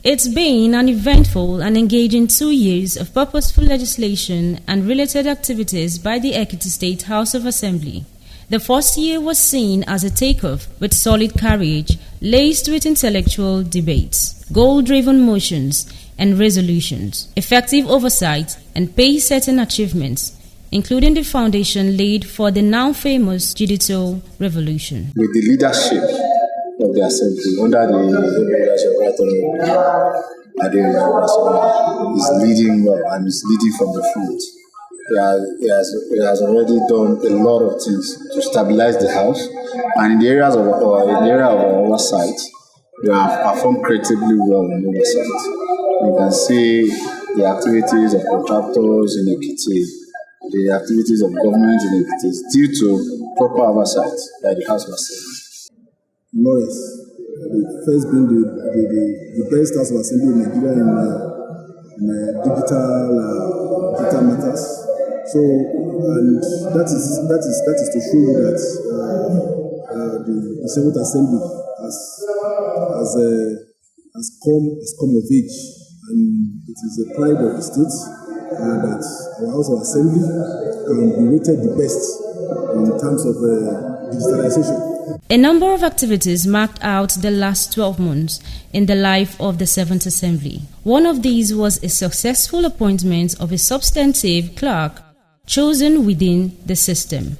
It's been an eventful and engaging 2 years of purposeful legislation and related activities by the Ekiti State House of Assembly. The first year was seen as a takeoff with solid courage, laced with intellectual debates, goal-driven motions and resolutions, effective oversight and pace-setting achievements, including the foundation laid for the now famous digital revolution. With the leadership of the Assembly, under the leadership of is leading well and is leading from the front. He has already done a lot of things to stabilize the house, and in the area of oversight, we have performed creatively well in oversight. You can see the activities of contractors in Ekiti, the activities of government in Ekiti, due to proper oversight by the House of Assembly. Morris, the first being the best House of Assembly in Nigeria in digital matters. So, and that is to show you that the Seventh Assembly has come of age, and it is a pride of the state that our House of Assembly can be rated the best in terms of digitalization. A number of activities marked out the last 12 months in the life of the Seventh Assembly. One of these was a successful appointment of a substantive clerk chosen within the system.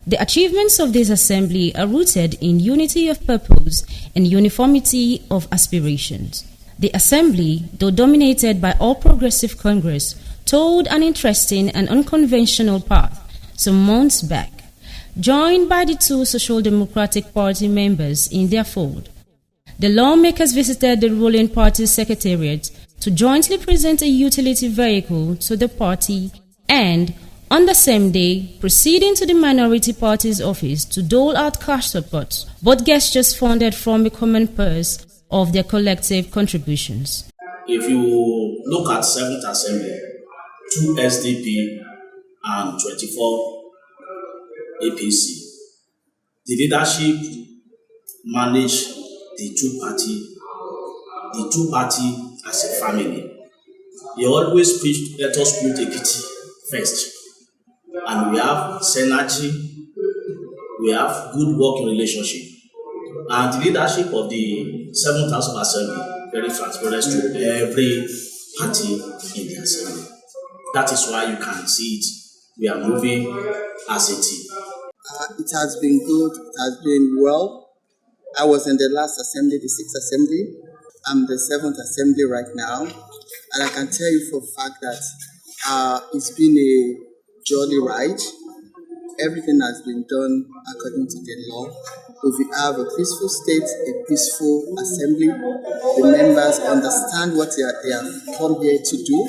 The achievements of this assembly are rooted in unity of purpose and uniformity of aspirations. The assembly, though dominated by All Progressive Congress, told an interesting and unconventional path some months back. Joined by the two Social Democratic Party members in their fold, the lawmakers visited the ruling party secretariat to jointly present a utility vehicle to the party and, on the same day, proceeding to the minority party's office to dole out cash support, both gestures funded from a common purse of their collective contributions. If you look at 7th Assembly, 2 SDP and 24 APC, the leadership managed the two party as a family. He always preached, let us put Ekiti first. And we have synergy, we have good working relationship. And the leadership of the 7th House of Assembly very transparent to every party in the Assembly. That is why you can see it. We are moving as a team. It has been good, it has been well. I was in the last assembly, the 6th assembly. I'm the 7th assembly right now. And I can tell you for a fact that it's been a jolly ride. Everything has been done according to the law. If we have a peaceful state, a peaceful assembly, the members understand what they have come here to do,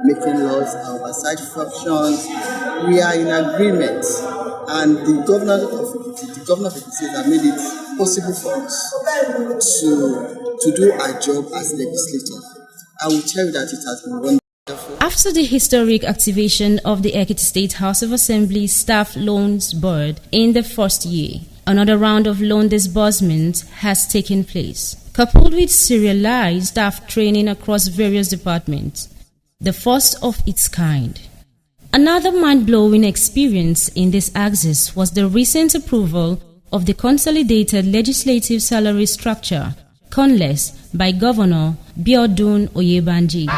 making laws, oversight functions. We are in agreement, and the governor of the state has made it possible for us to do our job as legislators. I will tell you that it has been wonderful. After the historic activation of the Ekiti State House of Assembly Staff Loans Board in the first year, another round of loan disbursement has taken place, coupled with serialized staff training across various departments, the first of its kind. Another mind-blowing experience in this axis was the recent approval of the Consolidated Legislative Salary Structure, CONLES, by Governor Biodun Oyebanji.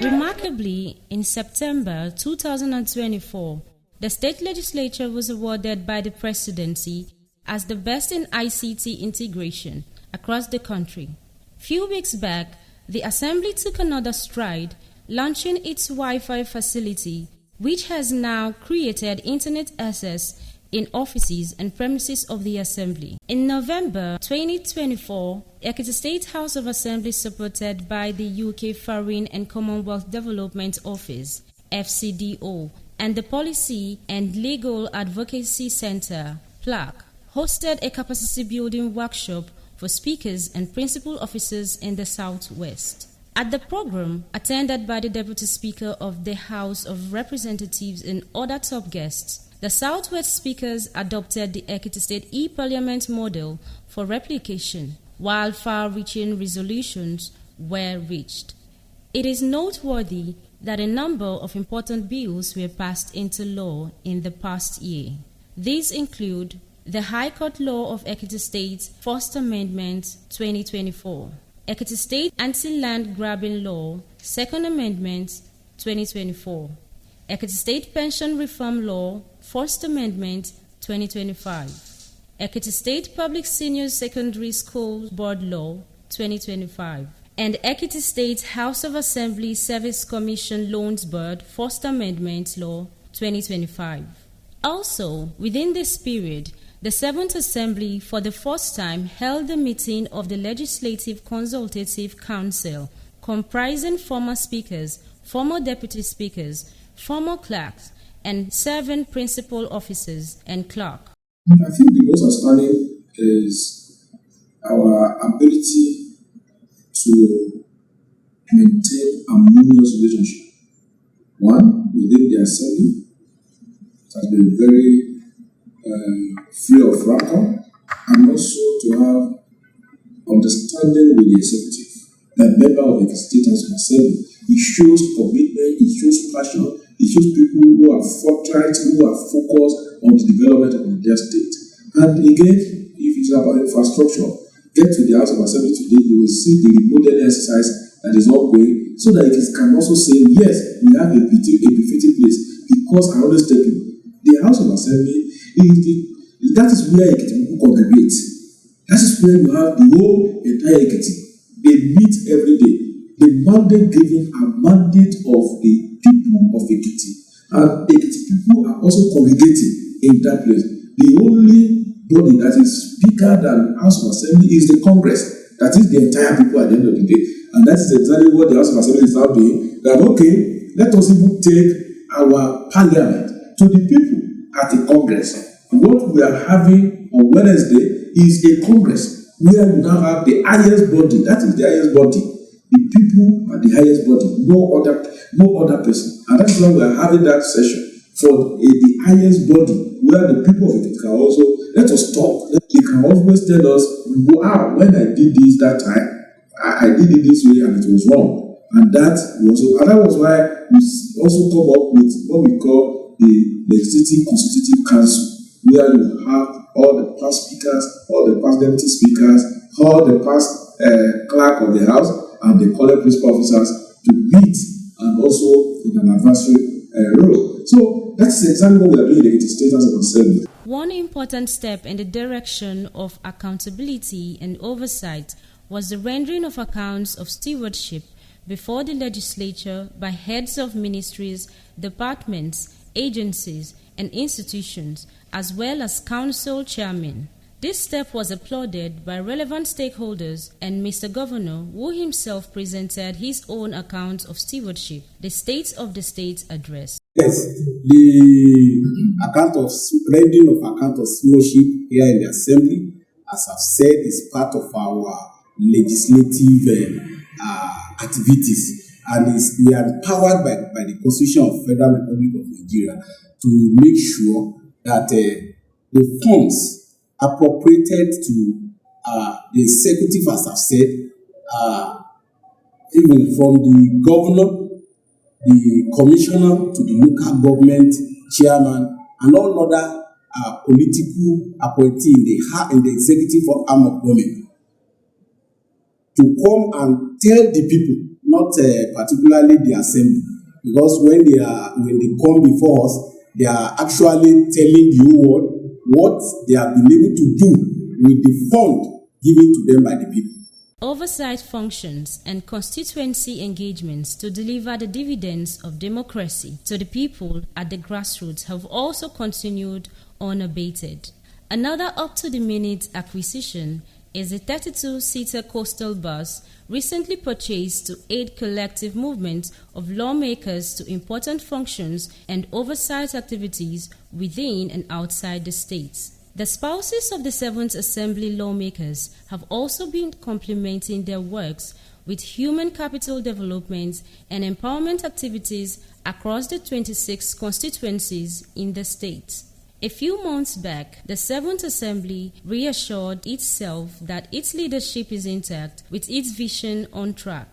Remarkably, in September 2024, the state legislature was awarded by the presidency as the best in ICT integration across the country. Few weeks back, the assembly took another stride, launching its Wi-Fi facility, which has now created internet access in offices and premises of the Assembly. In November 2024, Ekiti State House of Assembly, supported by the UK Foreign and Commonwealth Development Office, FCDO, and the Policy and Legal Advocacy Center, PLAC, hosted a capacity building workshop for speakers and principal officers in the Southwest. At the program, attended by the Deputy Speaker of the House of Representatives and other top guests, the Southwest speakers adopted the Ekiti State e-Parliament model for replication, while far-reaching resolutions were reached. It is noteworthy that a number of important bills were passed into law in the past year. These include the High Court Law of Ekiti State, First Amendment 2024, Ekiti State Anti-Land Grabbing Law, Second Amendment 2024, Ekiti State Pension Reform Law, First Amendment 2025, Ekiti State Public Senior Secondary School Board Law 2025, and Ekiti State House of Assembly Service Commission Loans Board First Amendment Law 2025. Also, within this period, the Seventh Assembly for the first time held a meeting of the Legislative Consultative Council comprising former speakers, former deputy speakers, former clerks, and 7 principal officers and clerk. I think the most outstanding is our ability to maintain harmonious relationship. One, within the assembly, it has been very free of rancor, and also to have understanding with the executive. The member of the State House of Assembly, it shows commitment, it shows passion, it shows people who are forthright, who are focused on the development of their state. And again, if it's about infrastructure, get to the House of Assembly today, you will see the remodeling exercise that is ongoing, so that it can also say, yes, we have a befitting place. Because I always tell you, the House of Assembly, that is where Ekiti people congregate. That is where you have the whole entire Ekiti. They meet every day. The mandate given a mandate of the people of Ekiti. And Ekiti people are also congregating in that place. The only body that is bigger than House of Assembly is the Congress. That is the entire people at the end of the day. And that is exactly what the House of Assembly is now doing. That, okay, let us even take our parliament to the people at the Congress. What we are having on Wednesday is a Congress where you now have the highest body. That is the highest body. The people are the highest body, no other person. And that's why we are having that session for the highest body, where the people of it can also let us talk. They can always tell us, wow, when I did this that time, I did it this way and it was wrong. And that was why we also come up with what we call the Legislative Constitutive Council, where you have all the past speakers, all the past deputy speakers, all the past clerk of the House, and the current principal officers to meet and also in an advisory role. So that's exactly what we are doing in the State House of Assembly. One important step in the direction of accountability and oversight was the rendering of accounts of stewardship before the legislature by heads of ministries, departments, agencies, and institutions, as well as council chairmen. This step was applauded by relevant stakeholders and Mr. Governor, who himself presented his own account of stewardship, the State of the State Address. Yes, the rendering of account of stewardship here in the Assembly, as I've said, is part of our legislative activities, and we are empowered by the Constitution of Federal Republic of Nigeria to make sure that the funds appropriated to the executive, as I've said, even from the governor, the commissioner, to the local government chairman, and all other political appointees in the executive arm of government, to come and tell the people, not particularly the assembly, because when they come before us, they are actually telling the whole world what they have been able to do with the fund given to them by the people. Oversight functions and constituency engagements to deliver the dividends of democracy to the people at the grassroots have also continued unabated. Another up-to-the-minute acquisition is a 32-seater coastal bus recently purchased to aid collective movement of lawmakers to important functions and oversight activities within and outside the states. The spouses of the Seventh Assembly lawmakers have also been complementing their works with human capital development and empowerment activities across the 26 constituencies in the state. A few months back, the Seventh Assembly reassured itself that its leadership is intact with its vision on track.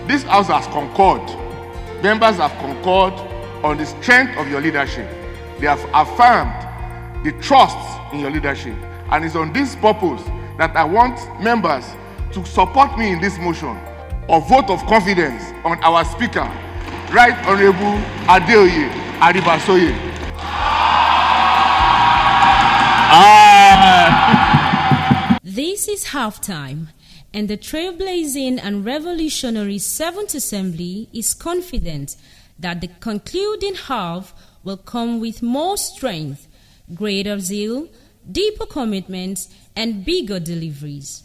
This House has concurred. Members have concurred on the strength of your leadership. They have affirmed the trust in your leadership. And it's on this purpose that I want members to support me in this motion of vote of confidence on our Speaker, Right Honorable Adeoye Aribasoye. This is halftime, and the trailblazing and revolutionary Seventh Assembly is confident that the concluding half will come with more strength, greater zeal, deeper commitments, and bigger deliveries.